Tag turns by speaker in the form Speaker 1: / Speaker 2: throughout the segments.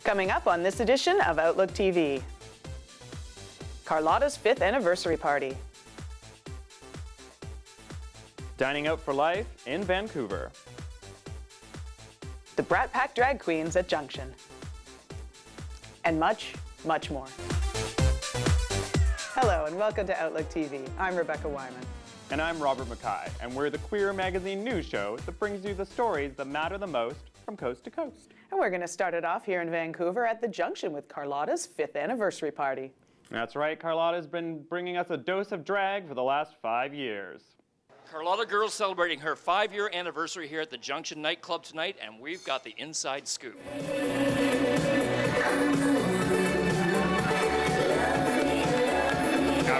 Speaker 1: Coming up on this edition of Outlook TV. Carlotta's 5th anniversary party.
Speaker 2: Dining out for life in Vancouver.
Speaker 1: The Brat Pack drag queens at Junction. And much, much more. Hello and welcome to Outlook TV. I'm Rebecca Wyman.
Speaker 2: And I'm Robert Mackay, and we're the queer magazine news show that brings you the stories that matter the most from coast to coast.
Speaker 1: And we're going to start it off here in Vancouver at the Junction with Carlotta's 5th anniversary party.
Speaker 2: That's right, Carlotta's been bringing us a dose of drag for the last 5 years.
Speaker 3: Carlotta Girls celebrating her 5-year anniversary here at the Junction nightclub tonight, and we've got the inside scoop.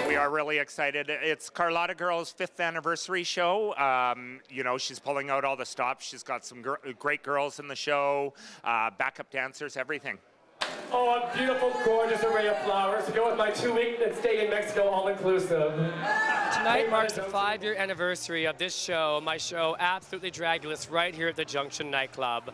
Speaker 4: We are really excited. It's Carlotta Girls' 5th anniversary show. You know, she's pulling out all the stops. She's got some great girls in the show, backup dancers, everything.
Speaker 5: Oh, a beautiful, gorgeous array of flowers to go with my 2-week stay in Mexico, all-inclusive.
Speaker 6: Tonight marks the 5-year anniversary of this show, my show, Absolutely Dragulous, right here at the Junction nightclub.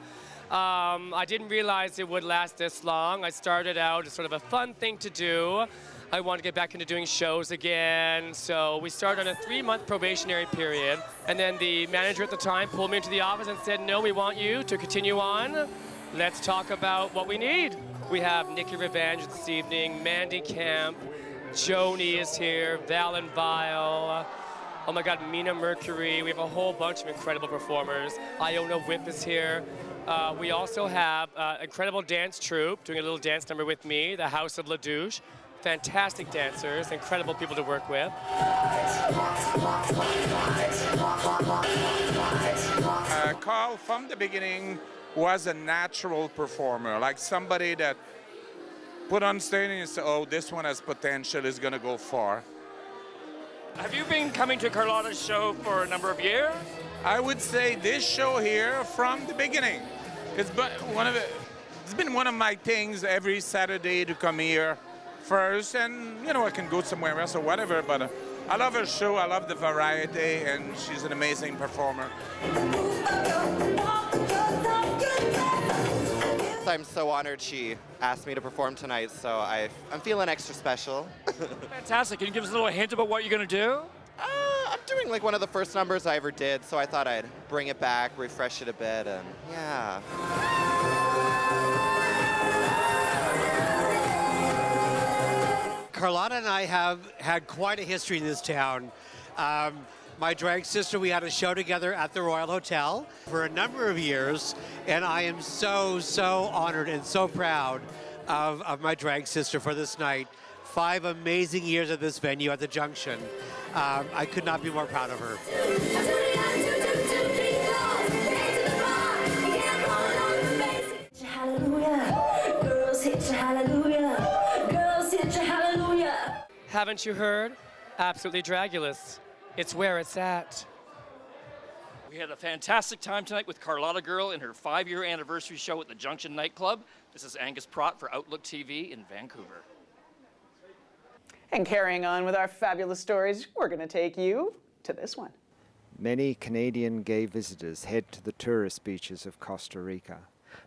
Speaker 6: I didn't realize it would last this long. I started out as sort of a fun thing to do. I wanted to get back into doing shows again, so we started on a 3-month probationary period, and then the manager at the time pulled me into the office and said, no, we want you to continue on. Let's talk about what we need. We have Nikki Revenge this evening, Mandy Camp, Joni is here, Val and Vile, oh my God, Mina Mercury. We have a whole bunch of incredible performers. Iona Whip is here. We also have incredible dance troupe doing a little dance number with me, the House of La Douche. Fantastic dancers, incredible people to work with.
Speaker 7: Carl, from the beginning, was a natural performer, like somebody that put on stage and you say, oh, this one has potential, is going to go far.
Speaker 3: Have you been coming to Carlotta's show for a number of years?
Speaker 7: I would say this show here from the beginning. It's been one of my things every Saturday to come here first, and you know, I can go somewhere else or whatever, but I love her show, I love the variety, and she's an amazing performer.
Speaker 8: I'm so honored she asked me to perform tonight, so I'm feeling extra special.
Speaker 3: Fantastic. Can you give us a little hint about what you're going to do?
Speaker 8: I'm doing like one of the first numbers I ever did, so I thought I'd bring it back, refresh it a bit, and yeah.
Speaker 9: Carlotta and I have had quite a history in this town. My drag sister, we had a show together at the Royal Hotel for a number of years, and I am so, so honored and so proud of my drag sister for this night. 5 amazing years at this venue at the Junction. I could not be more proud of her.
Speaker 10: Hallelujah, girls hit your hallelujah, girls hit your hallelujah.
Speaker 6: Haven't you heard? Absolutely Dragulous. It's where it's at.
Speaker 3: We had a fantastic time tonight with Carlotta Girl in her 5-year anniversary show at the Junction nightclub. This is Angus Pratt for Outlook TV in Vancouver.
Speaker 1: And carrying on with our fabulous stories, we're going to take you to this one.
Speaker 11: Many Canadian gay visitors head to the tourist beaches of Costa Rica.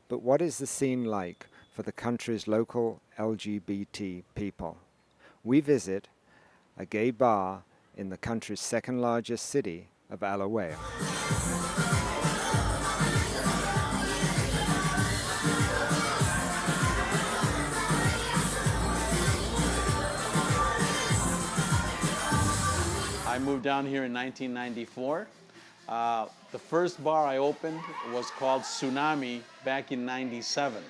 Speaker 11: But what is the scene like for the country's local LGBT people? We visit a gay bar in the country's second largest city of Alajuela.
Speaker 12: I moved down here in 1994. The first bar I opened was called Tsunami back in '97.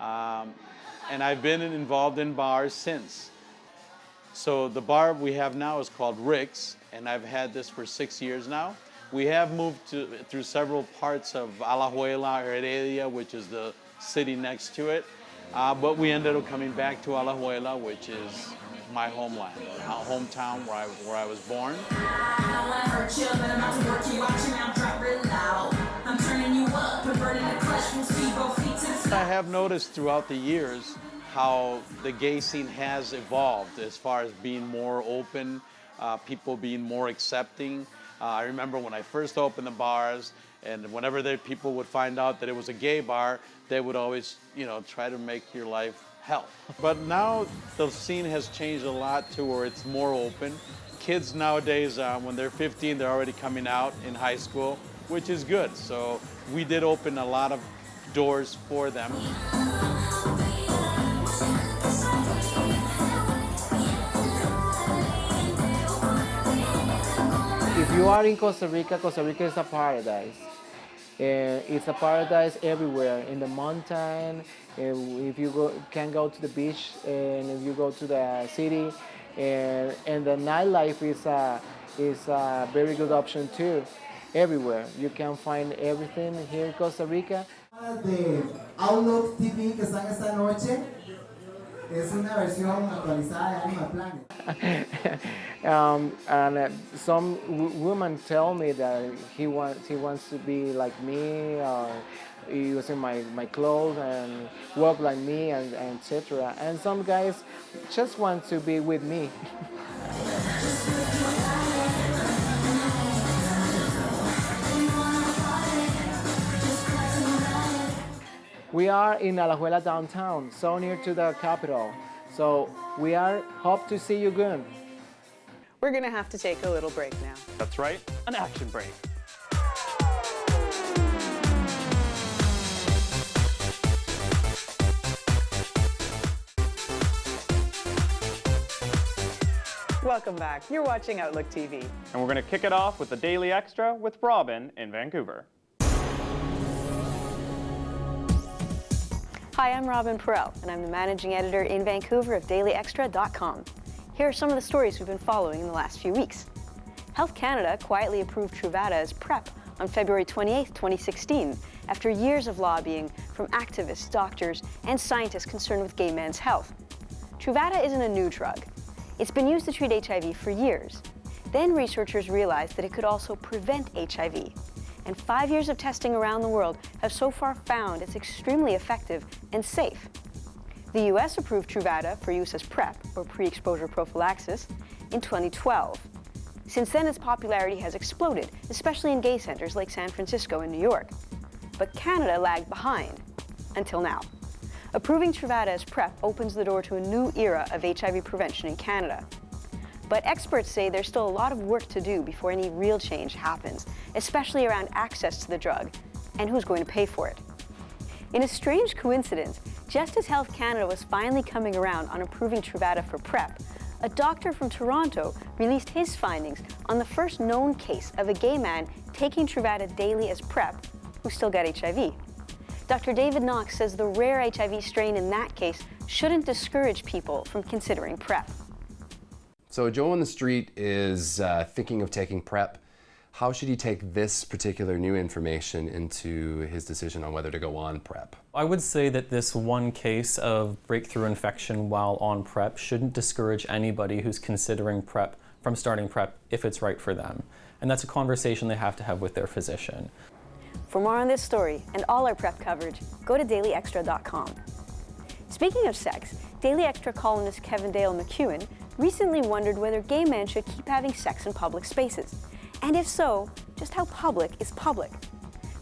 Speaker 12: And I've been involved in bars since. So the bar we have now is called Rick's, and I've had this for 6 years now. We have moved through several parts of Alajuela, Heredia, which is the city next to it. But we ended up coming back to Alajuela, which is my homeland, hometown where I was born. I have noticed throughout the years how the gay scene has evolved as far as being more open, people being more accepting. I remember when I first opened the bars, And whenever people would find out that it was a gay bar, they would always, try to make your life hell. But now the scene has changed a lot to where it's more open. Kids nowadays, when they're 15, they're already coming out in high school, which is good. So we did open a lot of doors for them.
Speaker 13: If you are in Costa Rica, Costa Rica is a paradise. It's a paradise everywhere, in the mountain, if you can go to the beach, and if you go to the city, and the nightlife is a very good option too, everywhere. You can find everything here in Costa Rica.
Speaker 14: De OutlookTV que están esta noche es una versión actualizada de Animal Planet.
Speaker 13: And some women tell me that he wants to be like me, or using my clothes and walk like me, and etc. And some guys just want to be with me. We are in Alajuela downtown, so near to the capital. So we hope to see you again.
Speaker 1: We're gonna have to take a little break now.
Speaker 2: That's right, an action break.
Speaker 1: Welcome back. You're watching Outlook TV.
Speaker 2: And we're gonna kick it off with the Daily Extra with Robin in Vancouver.
Speaker 15: Hi, I'm Robin Perel, and I'm the managing editor in Vancouver of dailyextra.com. Here are some of the stories we've been following in the last few weeks. Health Canada quietly approved Truvada as PrEP on February 28, 2016, after years of lobbying from activists, doctors, and scientists concerned with gay men's health. Truvada isn't a new drug. It's been used to treat HIV for years. Then researchers realized that it could also prevent HIV. And 5 years of testing around the world have so far found it's extremely effective and safe. The US approved Truvada for use as PrEP, or pre-exposure prophylaxis, in 2012. Since then, its popularity has exploded, especially in gay centers like San Francisco and New York. But Canada lagged behind, until now. Approving Truvada as PrEP opens the door to a new era of HIV prevention in Canada. But experts say there's still a lot of work to do before any real change happens, especially around access to the drug and who's going to pay for it. In a strange coincidence, just as Health Canada was finally coming around on approving Truvada for PrEP, a doctor from Toronto released his findings on the first known case of a gay man taking Truvada daily as PrEP who still got HIV. Dr. David Knox says the rare HIV strain in that case shouldn't discourage people from considering PrEP.
Speaker 16: So Joe on the street is thinking of taking PrEP. How should he take this particular new information into his decision on whether to go on PrEP?
Speaker 17: I would say that this one case of breakthrough infection while on PrEP shouldn't discourage anybody who's considering PrEP from starting PrEP if it's right for them. And that's a conversation they have to have with their physician.
Speaker 15: For more on this story and all our PrEP coverage, go to dailyextra.com. Speaking of sex, Daily Extra columnist Kevin Dale McEwen recently wondered whether gay men should keep having sex in public spaces. And if so, just how public is public?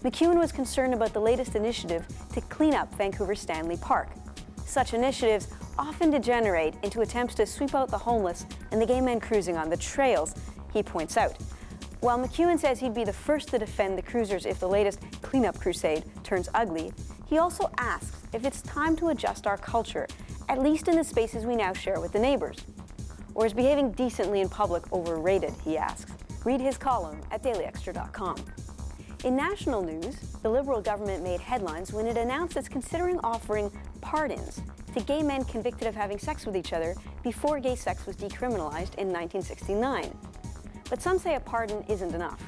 Speaker 15: McEwen was concerned about the latest initiative to clean up Vancouver Stanley Park. Such initiatives often degenerate into attempts to sweep out the homeless and the gay men cruising on the trails, he points out. While McEwen says he'd be the first to defend the cruisers if the latest cleanup crusade turns ugly, he also asks if it's time to adjust our culture, at least in the spaces we now share with the neighbors. Or is behaving decently in public overrated, he asks. Read his column at dailyextra.com. In national news, the Liberal government made headlines when it announced it's considering offering pardons to gay men convicted of having sex with each other before gay sex was decriminalized in 1969. But some say a pardon isn't enough.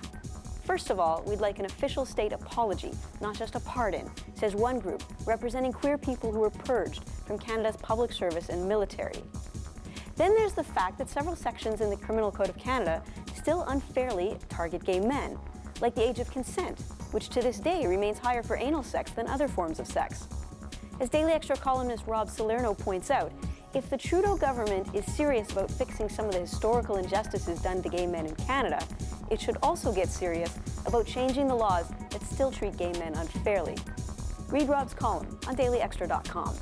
Speaker 15: First of all, we'd like an official state apology, not just a pardon, says one group representing queer people who were purged from Canada's public service and military. Then there's the fact that several sections in the Criminal Code of Canada still unfairly target gay men, like the age of consent, which to this day remains higher for anal sex than other forms of sex. As Daily Extra columnist Rob Salerno points out, if the Trudeau government is serious about fixing some of the historical injustices done to gay men in Canada, it should also get serious about changing the laws that that still treat gay men unfairly. Read Rob's column on dailyextra.com.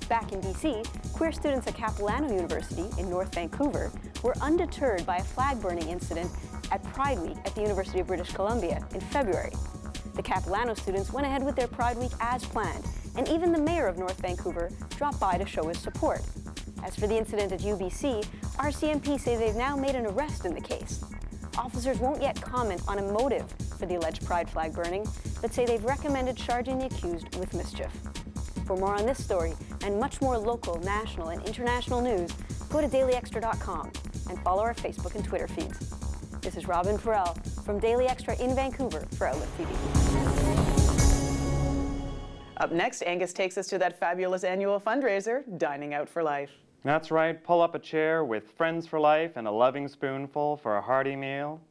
Speaker 15: Back in BC, queer students at Capilano University in North Vancouver were undeterred by a flag-burning incident at Pride Week at the University of British Columbia in February. The Capilano students went ahead with their Pride Week as planned, and even the mayor of North Vancouver dropped by to show his support. As for the incident at UBC, RCMP say they've now made an arrest in the case. Officers won't yet comment on a motive for the alleged pride flag burning, but say they've recommended charging the accused with mischief. For more on this story and much more local, national, and international news, go to dailyextra.com and follow our Facebook and Twitter feeds. This is Robin Perel from Daily Extra in Vancouver for Outlook TV.
Speaker 1: Up next, Angus takes us to that fabulous annual fundraiser, Dining Out for Life.
Speaker 2: That's right, pull up a chair with friends for life and a loving spoonful for a hearty meal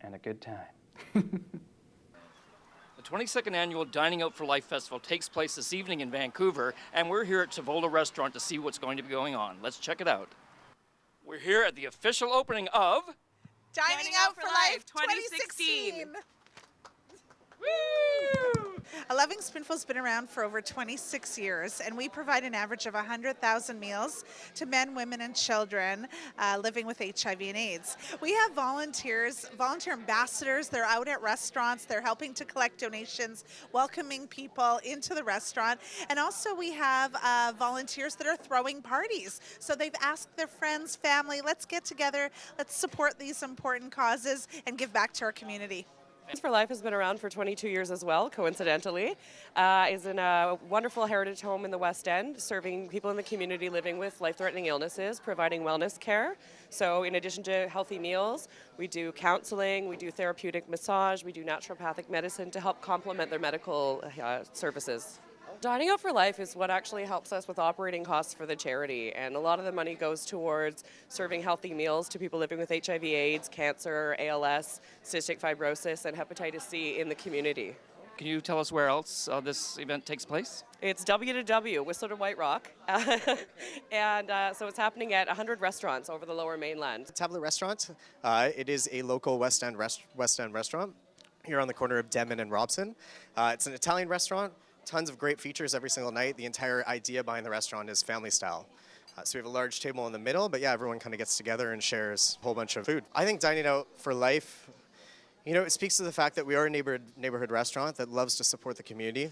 Speaker 2: and a good time.
Speaker 3: The 22nd Annual Dining Out for Life Festival takes place this evening in Vancouver, and we're here at Tavola Restaurant to see what's going to be going on. Let's check it out. We're here at the official opening of
Speaker 18: Dining Out for Life 2016. Woo! A Loving Spoonful's been around for over 26 years, and we provide an average of 100,000 meals to men, women, and children living with HIV and AIDS. We have volunteers, volunteer ambassadors. They're out at restaurants. They're helping to collect donations, welcoming people into the restaurant. And also we have volunteers that are throwing parties. So they've asked their friends, family, let's get together, let's support these important causes and give back to our community.
Speaker 19: Friends for Life has been around for 22 years as well, coincidentally. Is in a wonderful heritage home in the West End, serving people in the community living with life-threatening illnesses, providing wellness care. So in addition to healthy meals, we do counseling, we do therapeutic massage, we do naturopathic medicine to help complement their medical services. Dining Out for Life is what actually helps us with operating costs for the charity, and a lot of the money goes towards serving healthy meals to people living with HIV, AIDS, cancer, ALS, cystic fibrosis, and hepatitis C in the community.
Speaker 3: Can you tell us where else this event takes place?
Speaker 19: It's W2W, Whistler to White Rock, and so it's happening at 100 restaurants over the Lower Mainland.
Speaker 20: Tavola Restaurant, it is a local West End restaurant here on the corner of Denman and Robson. It's an Italian restaurant. Tons of great features every single night. The entire idea behind the restaurant is family style. So we have a large table in the middle, but yeah, everyone kind of gets together and shares a whole bunch of food. I think Dining Out for Life, you know, it speaks to the fact that we are a neighborhood restaurant that loves to support the community.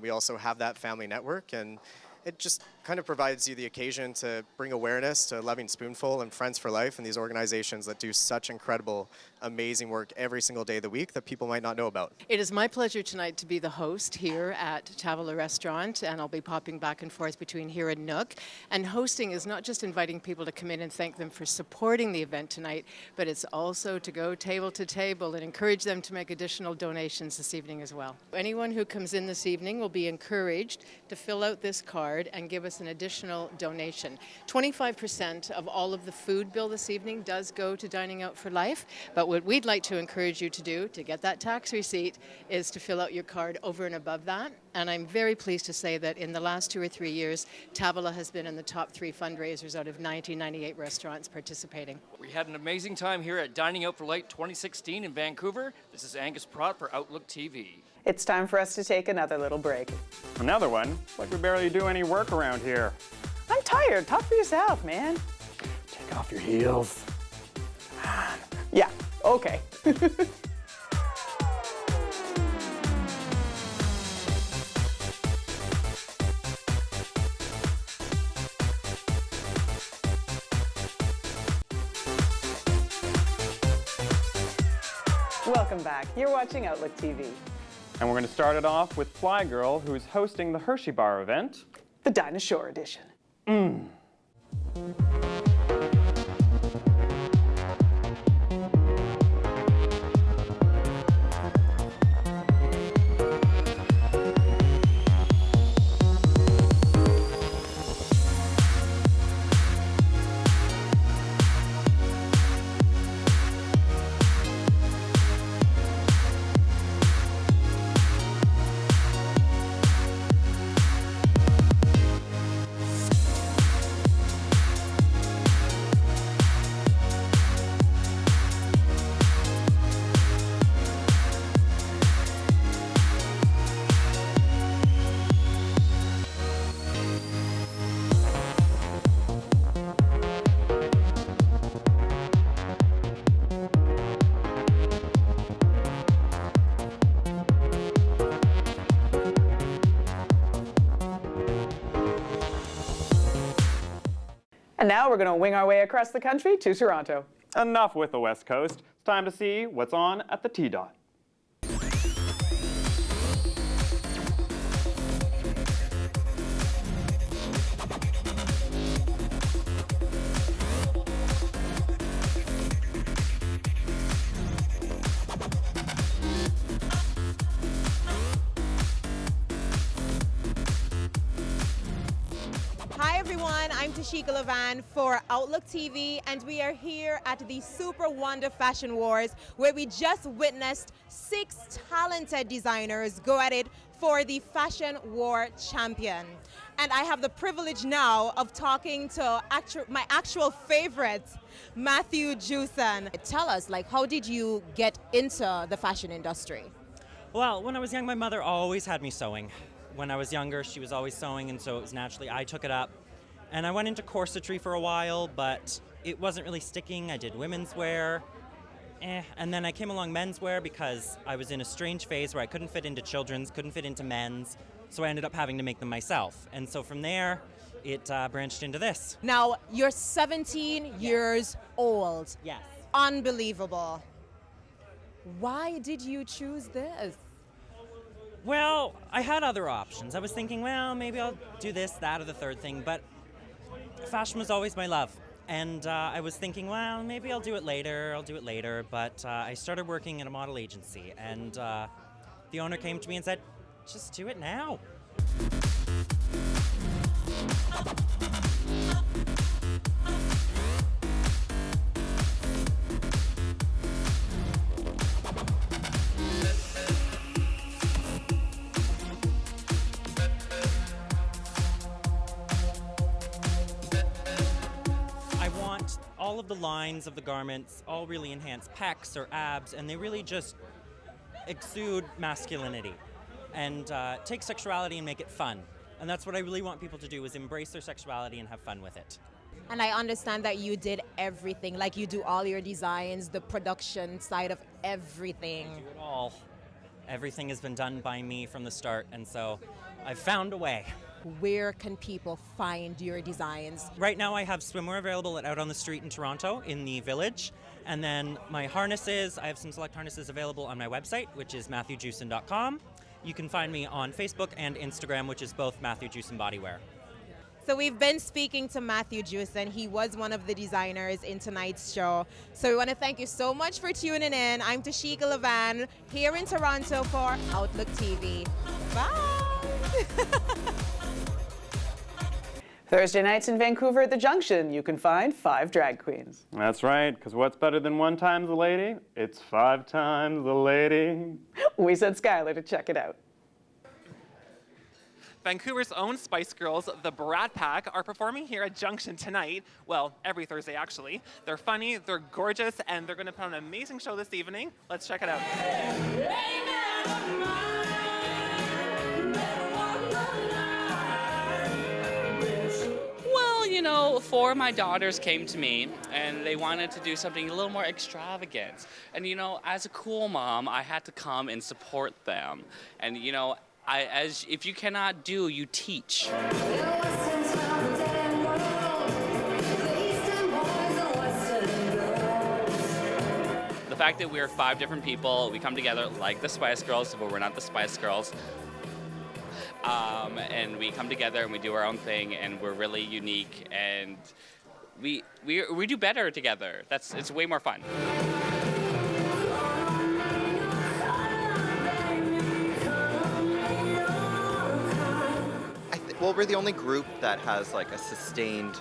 Speaker 20: We also have that family network, and it just kind of provides you the occasion to bring awareness to Loving Spoonful and Friends for Life and these organizations that do such incredible, amazing work every single day of the week that people might not know about.
Speaker 21: It is my pleasure tonight to be the host here at Tavola Restaurant, and I'll be popping back and forth between here and Nook. And hosting is not just inviting people to come in and thank them for supporting the event tonight, but it's also to go table to table and encourage them to make additional donations this evening as well. Anyone who comes in this evening will be encouraged to fill out this card and give us an additional donation. 25% of all of the food bill this evening does go to Dining Out for Life, but what we'd like to encourage you to do to get that tax receipt is to fill out your card over and above that. And I'm very pleased to say that in the last 2 or 3 years, Tavola has been in the top 3 fundraisers out of 1998 restaurants participating.
Speaker 3: We had an amazing time here at Dining Out for Life 2016 in Vancouver. This is Angus Pratt for Outlook TV.
Speaker 1: It's time for us to take another little break.
Speaker 2: Another one? Like we barely do any work around here.
Speaker 1: I'm tired. Talk for yourself, man.
Speaker 2: Take off your heels.
Speaker 1: Yeah, okay. Welcome back. You're watching Outlook TV.
Speaker 2: And we're going to start it off with Fly Girl, who's hosting the Hershey Bar event.
Speaker 1: The Dinosaur Edition. And now we're going to wing our way across the country to Toronto.
Speaker 2: Enough with the West Coast. It's time to see what's on at the T-Dot.
Speaker 4: Hi everyone, I'm Tashika Levan for Outlook TV, and we are here at the Super Wanda Fashion Wars, where we just witnessed 6 talented designers go at it for the Fashion War champion. And I have the privilege now of talking to my actual favorite, Matthew Jewson. Tell us, how did you get into the fashion industry?
Speaker 22: Well, when I was young, my mother always had me sewing. When I was younger, she was always sewing, and so it was naturally I took it up. And I went into corsetry for a while, but it wasn't really sticking. I did women's wear, and then I came along menswear because I was in a strange phase where I couldn't fit into children's, couldn't fit into men's, so I ended up having to make them myself. And so from there, it branched into this.
Speaker 4: Now, you're 17 years old.
Speaker 22: Yes.
Speaker 4: Unbelievable. Why did you choose this?
Speaker 22: Well, I had other options. I was thinking, well, maybe I'll do this, that, or the third thing, but fashion was always my love. And I was thinking, well, maybe I'll do it later, but I started working at a model agency, and the owner came to me and said, just do it now. All of the lines of the garments all really enhance pecs or abs, and they really just exude masculinity and take sexuality and make it fun. And that's what I really want people to do, is embrace their sexuality and have fun with it.
Speaker 4: And I understand that you did everything, like you do all your designs, the production side of everything.
Speaker 22: I do it all. Everything has been done by me from the start, and so I've found a way.
Speaker 4: Where can people find your designs?
Speaker 22: Right now I have swimwear available Out on the Street in Toronto in the Village. And then my harnesses, I have some select harnesses available on my website, which is matthewjewson.com. You can find me on Facebook and Instagram, which is both Matthew Jewson Bodywear.
Speaker 4: So we've been speaking to Matthew Jewson. He was one of the designers in tonight's show. So we want to thank you so much for tuning in. I'm Tashika Levan here in Toronto for Outlook TV. Bye!
Speaker 1: Thursday nights in Vancouver at the Junction, you can find 5 drag queens.
Speaker 2: That's right, because what's better than 1 times the lady? It's 5 times the lady.
Speaker 1: We sent Skylar to check it out.
Speaker 23: Vancouver's own Spice Girls, the Brat Pack, are performing here at Junction tonight. Well, every Thursday, actually. They're funny, they're gorgeous, and they're going to put on an amazing show this evening. Let's check it out.
Speaker 24: Well, you know, 4 of my daughters came to me and they wanted to do something a little more extravagant. And, you know, as a cool mom, I had to come and support them. And, you know, if you cannot do, you teach. The fact that we're 5 different people, we come together like the Spice Girls, but we're not the Spice Girls. And we come together and we do our own thing, and we're really unique, and we do better together. It's way more fun.
Speaker 8: Well, we're the only group that has like a sustained,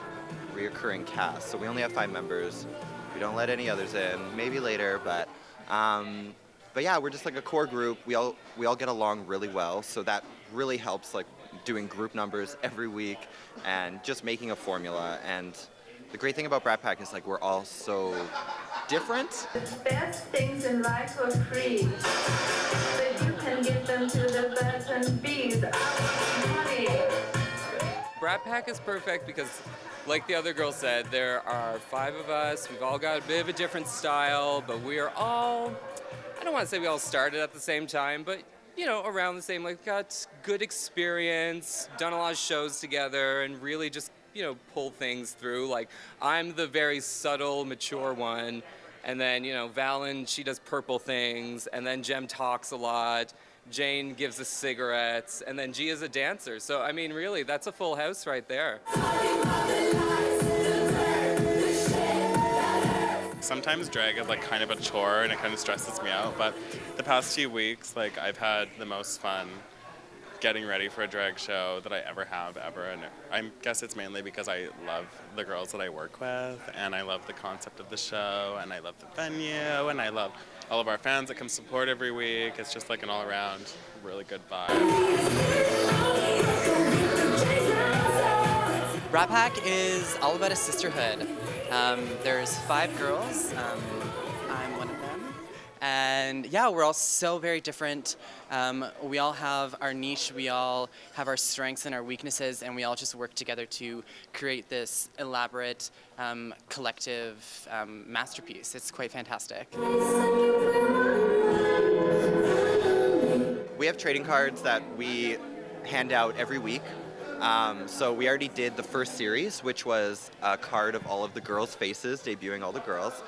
Speaker 8: reoccurring cast. So we only have 5 members. We don't let any others in. Maybe later, but yeah, we're just like a core group. We all get along really well. So that really helps, like doing group numbers every week and just making a formula. And the great thing about Brat Pack is like we're all so different.
Speaker 10: The best things in life are free, but you can give them to the birds and bees. Money.
Speaker 25: Brat Pack is perfect because, like the other girl said, there are 5 of us. We've all got a bit of a different style, but we are all, I don't want to say we all started at the same time, but you know, around the same, like got good experience, done a lot of shows together, and really just you know, pull things through. Like, I'm the very subtle, mature one. And then, you know, Valen, she does purple things. And then Jem talks a lot. Jane gives us cigarettes. And then Gia's a dancer. So, I mean, really, that's a full house right there.
Speaker 5: Sometimes drag is like kind of a chore and it kind of stresses me out, but the past few weeks, like, I've had the most fun getting ready for a drag show that I ever have, and I guess it's mainly because I love the girls that I work with, and I love the concept of the show, and I love the venue, and I love all of our fans that come support every week. It's just like an all-around really good vibe.
Speaker 6: Brat Pack is all about a sisterhood. There's 5 girls. I'm one of them. And yeah, we're all so very different. We all have our niche, we all have our strengths and our weaknesses, and we all just work together to create this elaborate, collective masterpiece. It's quite fantastic.
Speaker 8: We have trading cards that we hand out every week. So we already did the first series, which was a card of all of the girls' faces, debuting all the girls.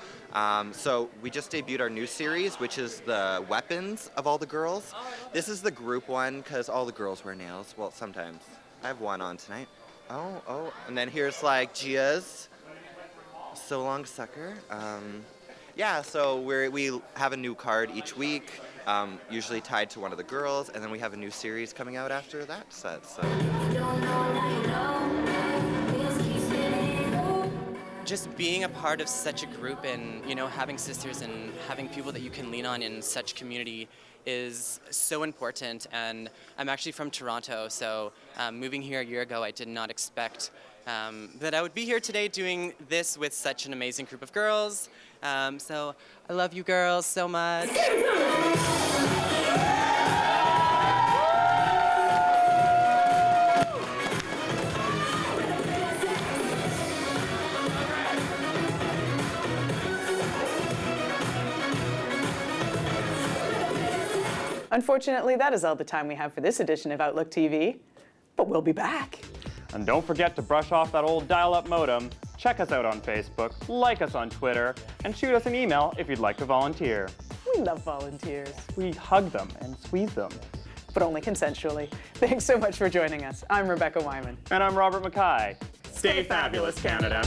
Speaker 8: So we just debuted our new series, which is the weapons of all the girls. This is the group one, because all the girls wear nails. Well, sometimes. I have one on tonight. Oh. And then here's like Gia's So Long Sucker. Yeah, so we have a new card each week, usually tied to one of the girls, and then we have a new series coming out after that set. So.
Speaker 6: Just being a part of such a group and, you know, having sisters and having people that you can lean on in such community is so important. And I'm actually from Toronto, so moving here a year ago, I did not expect that I would be here today doing this with such an amazing group of girls. So I love you girls so much.
Speaker 1: Unfortunately, that is all the time we have for this edition of Outlook TV, but we'll be back.
Speaker 2: And don't forget to brush off that old dial-up modem, check us out on Facebook, like us on Twitter, and shoot us an email if you'd like to volunteer.
Speaker 1: We love volunteers.
Speaker 2: We hug them and squeeze them.
Speaker 1: But only consensually. Thanks so much for joining us. I'm Rebecca Wyman.
Speaker 2: And I'm Robert Mackay. Stay fabulous, Canada.